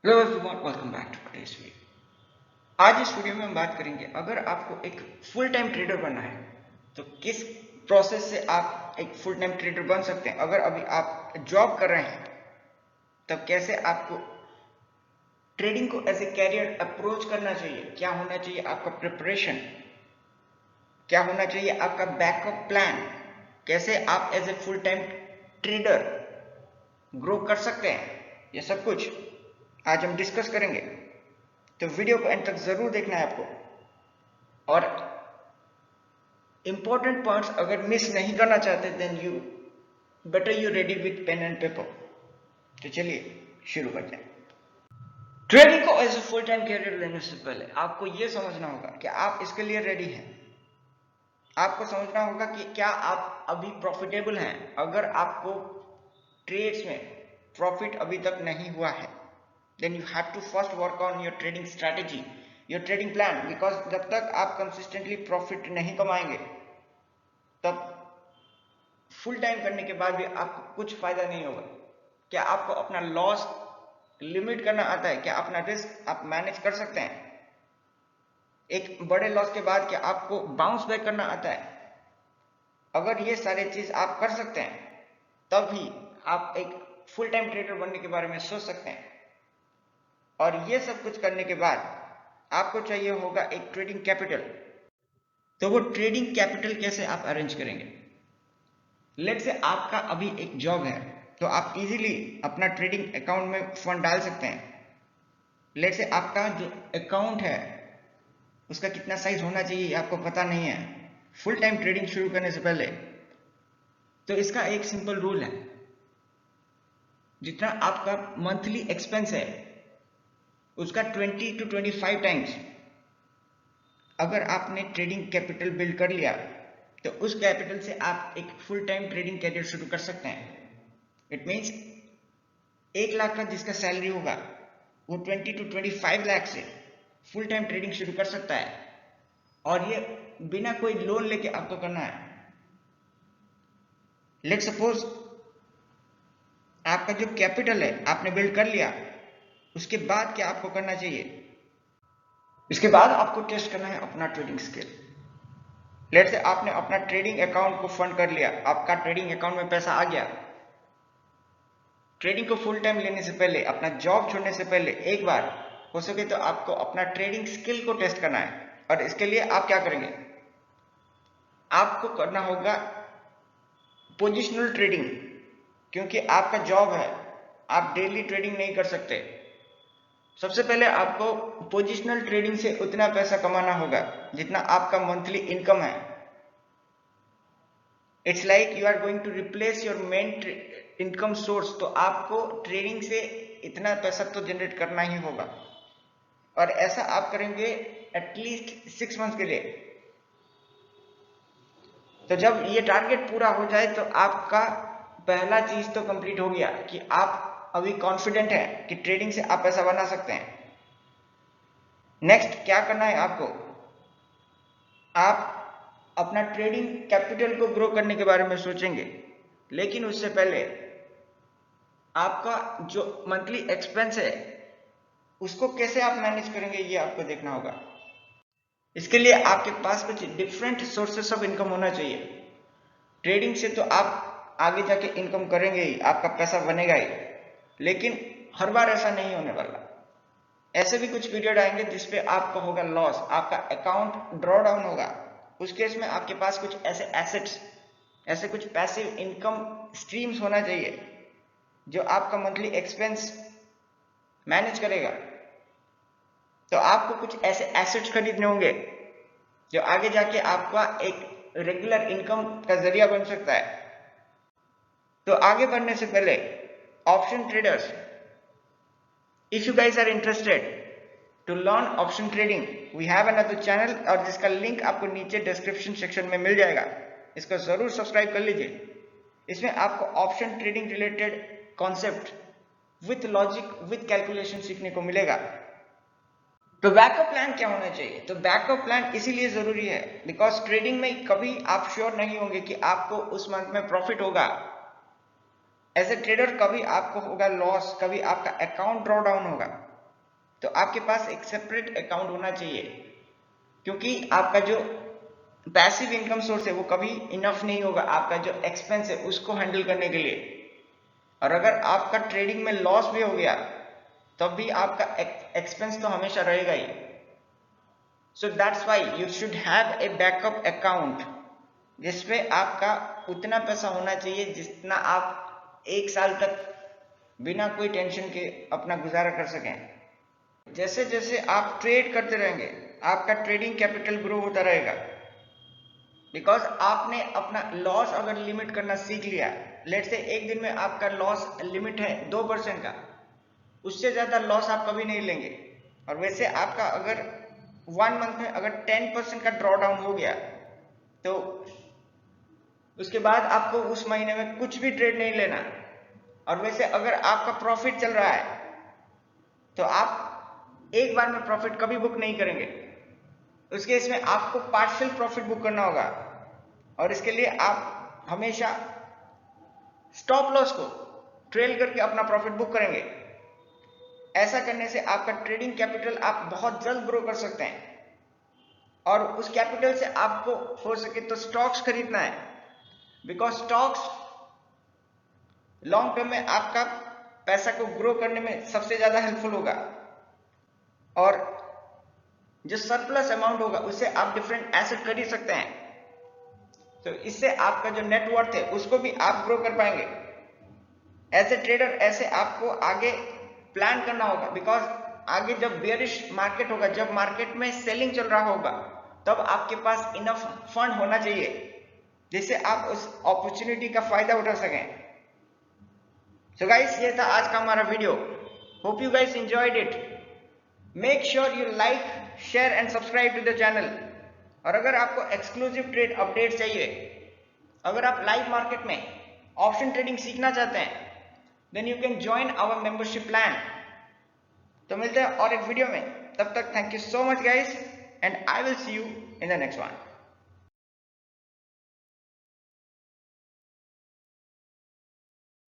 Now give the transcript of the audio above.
Hello everyone, welcome back to today's video. आज इस video में हम बात करेंगे, अगर आपको एक फुल टाइम ट्रेडर बनना है तो किस प्रोसेस से आप एक फुल टाइम ट्रेडर बन सकते हैं। अगर अभी आप जॉब कर रहे हैं तब कैसे आपको ट्रेडिंग को एज ए कैरियर अप्रोच करना चाहिए, क्या होना चाहिए आपका प्रिपरेशन, क्या होना चाहिए आपका बैकअप प्लान, कैसे आप as a full time trader grow कर सकते हैं, ये सब कुछ आज हम डिस्कस करेंगे। तो वीडियो को एंड तक जरूर देखना है आपको, और इंपॉर्टेंट पॉइंट्स अगर मिस नहीं करना चाहते then you better you ready with pen and paper. तो चलिए शुरू करते हैं। ट्रेडिंग को as a full time career लेने से पहले आपको यह समझना होगा कि आप इसके लिए रेडी हैं। आपको समझना होगा कि क्या आप अभी प्रॉफिटेबल हैं। अगर आपको ट्रेड्स में प्रॉफिट अभी तक नहीं हुआ है then you have to first work on your trading strategy, your trading plan, because जब तक आप consistently profit नहीं कमाएंगे तब फुल टाइम करने के बाद भी आपको कुछ फायदा नहीं होगा। क्या आपको अपना लॉस लिमिट करना आता है? क्या अपना रिस्क आप मैनेज कर सकते हैं? एक बड़े लॉस के बाद क्या आपको बाउंस बैक करना आता है? अगर ये सारे चीज आप कर सकते हैं तब ही आप एक फुल टाइम ट्रेडर बनने के बारे में सोच सकते हैं। और ये सब कुछ करने के बाद आपको चाहिए होगा एक ट्रेडिंग कैपिटल। तो वो ट्रेडिंग कैपिटल कैसे आप अरेंज करेंगे? लेट से आपका अभी एक जॉब है तो आप इजीली अपना ट्रेडिंग अकाउंट में फंड डाल सकते हैं। लेट से आपका जो अकाउंट है उसका कितना साइज होना चाहिए आपको पता नहीं है फुल टाइम ट्रेडिंग शुरू करने से पहले। तो इसका एक सिंपल रूल है, जितना आपका मंथली एक्सपेंस है उसका 20 to 25 टाइम्स अगर आपने ट्रेडिंग कैपिटल बिल्ड कर लिया तो उस कैपिटल से आप एक फुल टाइम ट्रेडिंग कैरियर शुरू कर सकते हैं। इट मीन्स 1 लाख का जिसका सैलरी होगा वो 20 to 25 लाख से फुल टाइम ट्रेडिंग शुरू कर सकता है, और ये बिना कोई लोन लेके आपको करना है। लेट सपोज आपका जो कैपिटल है आपने बिल्ड कर लिया, उसके बाद क्या आपको करना चाहिए? इसके बाद आपको टेस्ट करना है अपना ट्रेडिंग स्किल। लेट से आपने अपना ट्रेडिंग अकाउंट को फंड कर लिया, आपका ट्रेडिंग अकाउंट में पैसा आ गया। ट्रेडिंग को फुल टाइम लेने से पहले, अपना जॉब छोड़ने से पहले एक बार हो सके तो आपको अपना ट्रेडिंग स्किल को टेस्ट करना है। और इसके लिए आप क्या करेंगे? आपको करना होगा पोजिशनल ट्रेडिंग, क्योंकि आपका जॉब है, आप डेली ट्रेडिंग नहीं कर सकते। सबसे पहले आपको पोजिशनल ट्रेडिंग से उतना पैसा कमाना होगा जितना आपका मंथली इनकम है। It's like you are going to replace your main income source. तो आपको ट्रेडिंग से इतना पैसा तो जनरेट करना ही होगा, और ऐसा आप करेंगे एटलीस्ट 6 मंथ के लिए। तो जब ये टारगेट पूरा हो जाए तो आपका पहला चीज तो कंप्लीट हो गया कि आप अभी कॉन्फिडेंट है कि ट्रेडिंग से आप पैसा बना सकते हैं। नेक्स्ट क्या करना है आपको? आप अपना ट्रेडिंग कैपिटल को ग्रो करने के बारे में सोचेंगे, लेकिन उससे पहले आपका जो मंथली एक्सपेंस है उसको कैसे आप मैनेज करेंगे ये आपको देखना होगा। इसके लिए आपके पास कुछ डिफरेंट सोर्सेस ऑफ इनकम होना चाहिए। ट्रेडिंग से तो आप आगे जाके इनकम करेंगे ही, आपका पैसा बनेगा ही, लेकिन हर बार ऐसा नहीं होने वाला। ऐसे भी कुछ पीरियड आएंगे जिसपे आपका होगा लॉस, आपका अकाउंट ड्रॉ डाउन होगा। उस केस में आपके पास कुछ ऐसे एसेट्स, ऐसे कुछ पैसिव इनकम स्ट्रीम्स होना चाहिए जो आपका मंथली एक्सपेंस मैनेज करेगा। तो आपको कुछ ऐसे एसेट्स खरीदने होंगे जो आगे जाके आपका एक रेगुलर इनकम का जरिया बन सकता है। तो आगे बढ़ने से पहले option traders, if you guys are interested to learn option trading, we have another channel, और जिसका लिंक आपको नीचे डिस्क्रिप्शन सेक्शन में मिल जाएगा। इसको जरूर सब्सक्राइब कर लीजिए। इसमें आपको option trading related concept with logic with calculation सीखने को मिलेगा। तो बैकअप प्लान क्या होना चाहिए? तो बैकअप प्लान इसीलिए जरूरी है बिकॉज ट्रेडिंग में कभी आप श्योर नहीं होंगे कि आपको उस मंथ में प्रॉफिट होगा। एज ए ट्रेडर कभी आपको होगा लॉस, कभी आपका अकाउंट ड्रॉ डाउन होगा। तो आपके पास एक सेपरेट अकाउंट होना चाहिए, क्योंकि आपका जो पैसिव इनकम सोर्स है वो कभी इनफ नहीं होगा आपका जो एक्सपेंस है उसको हैंडल करने के लिए। और अगर आपका ट्रेडिंग में लॉस भी हो गया तब भी आपका एक्सपेंस तो हमेशा रहेगा ही। So that's why you should have a backup account, जिसपे आपका उतना पैसा होना चाहिए जितना आप 1 साल तक बिना कोई टेंशन के अपना गुजारा कर सकें। जैसे जैसे आप ट्रेड करते रहेंगे आपका ट्रेडिंग कैपिटल ग्रो होता रहेगा, बिकॉज आपने अपना लॉस अगर लिमिट करना सीख लिया, लेट्स से एक दिन में आपका लॉस लिमिट है 2% का, उससे ज़्यादा लॉस आप कभी नहीं लेंगे। और वैसे आपका अगर 1 मंथ में अगर 10% का ड्रॉ डाउन हो गया तो उसके बाद आपको उस महीने में कुछ भी ट्रेड नहीं लेना। और वैसे अगर आपका प्रॉफिट चल रहा है तो आप एक बार में प्रॉफिट कभी बुक नहीं करेंगे, उस केस में आपको पार्शियल प्रॉफिट बुक करना होगा। और इसके लिए आप हमेशा स्टॉप लॉस को ट्रेल करके अपना प्रॉफिट बुक करेंगे। ऐसा करने से आपका ट्रेडिंग कैपिटल आप बहुत जल्द ग्रो कर सकते हैं, और उस कैपिटल से आपको हो सके तो स्टॉक्स खरीदना है, बिकॉज स्टॉक्स लॉन्ग टर्म में आपका पैसा को ग्रो करने में सबसे ज्यादा हेल्पफुल होगा। और जो सरप्लस अमाउंट होगा उससे आप डिफरेंट एसेट खरीद सकते हैं, तो इससे आपका जो नेटवर्थ है उसको भी आप ग्रो कर पाएंगे। एज ए ट्रेडर ऐसे आपको आगे प्लान करना होगा, बिकॉज आगे जब बेयरिश मार्केट होगा, जब मार्केट में सेलिंग चल रहा होगा, तब आपके पास इनफ फंड होना चाहिए जिससे आप उस अपॉर्चुनिटी का फायदा उठा सकें। सो गाइस, ये था आज का हमारा video. Hope you guys enjoyed it. Make sure you like, share and subscribe to the channel. और अगर आपको एक्सक्लूसिव ट्रेड अपडेट चाहिए, अगर आप लाइव मार्केट में ऑप्शन ट्रेडिंग सीखना चाहते हैं, then you can join our membership plan. तो मिलते हैं और एक वीडियो में, तब तक thank you so much guys, and I will see you in the next one.